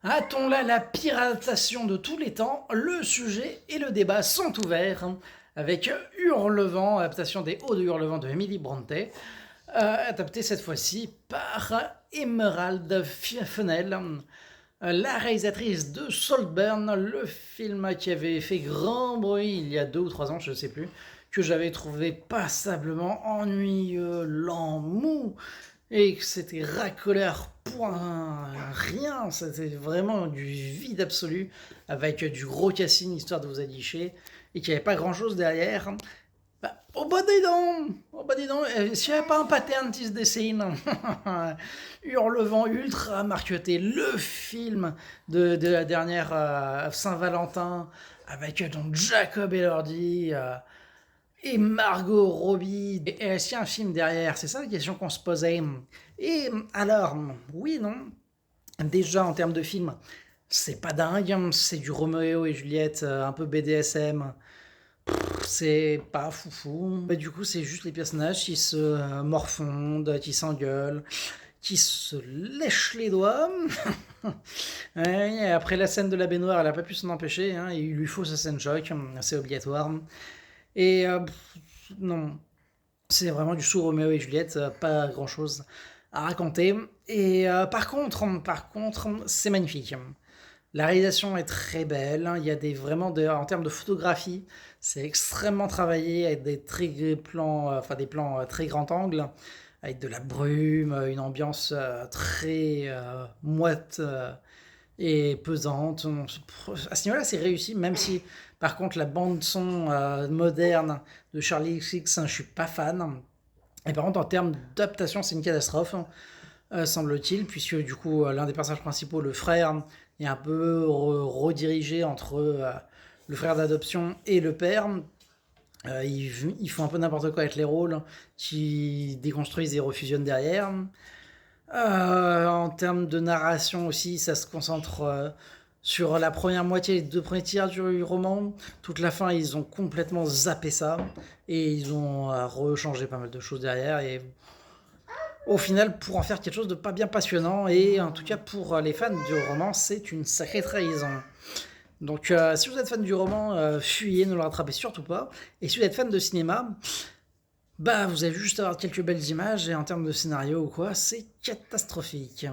A-t-on là la pire adaptation de tous les temps? Le sujet et le débat sont ouverts avec Hurlevent, adaptation des Hauts de Hurlevent de Emily Brontë, adapté cette fois-ci par Emerald Fennell, la réalisatrice de Saltburn, le film qui avait fait grand bruit il y a 2 ou 3 ans, je ne sais plus, que j'avais trouvé passablement ennuyeux, lent, mou, et que c'était racoleur point rien, c'était vraiment du vide absolu, avec du gros casting histoire de vous aguicher, et qu'il n'y avait pas grand chose derrière. Bah, oh bah dis donc, s'il n'y avait pas un pattern qui se dessine, Hurlevent ultra marketé, le film de la dernière Saint-Valentin, avec donc Jacob Elordi, et Margot Robbie. Et est-ce qu'il y a un film derrière? C'est ça la question qu'on se posait. Et alors, oui, non. Déjà, en termes de film, c'est pas dingue. C'est du Roméo et Juliette, un peu BDSM. C'est pas foufou. Mais du coup, c'est juste les personnages qui se morfondent, qui s'engueulent, qui se lèchent les doigts. Ouais, et après la scène de la baignoire, elle a pas pu s'en empêcher. Hein, il lui faut sa scène choc, c'est obligatoire. Et non, c'est vraiment du sous Roméo et Juliette, pas grand chose à raconter. Et par contre, c'est magnifique. La réalisation est très belle. Il y a en termes de photographie, c'est extrêmement travaillé avec des très plans, des plans très grand angle, avec de la brume, une ambiance très moite et pesante. À ce niveau-là, c'est réussi, même si, par contre, la bande-son moderne de Charlie XX, je suis pas fan. Et par contre, en termes d'adaptation, c'est une catastrophe, semble-t-il, puisque du coup, l'un des personnages principaux, le frère, est un peu redirigé entre le frère d'adoption et le père. Ils font un peu n'importe quoi avec les rôles, qui déconstruisent et refusionnent derrière. En termes de narration aussi, ça se concentre sur la première moitié, les 2 premiers tiers du roman. Toute la fin, ils ont complètement zappé ça. Et ils ont rechangé pas mal de choses derrière. Et au final, pour en faire quelque chose de pas bien passionnant, et en tout cas pour les fans du roman, c'est une sacrée trahison. Donc si vous êtes fan du roman, fuyez, ne le rattrapez surtout pas. Et si vous êtes fan de cinéma, bah vous allez juste avoir quelques belles images, et en termes de scénario ou quoi, c'est catastrophique.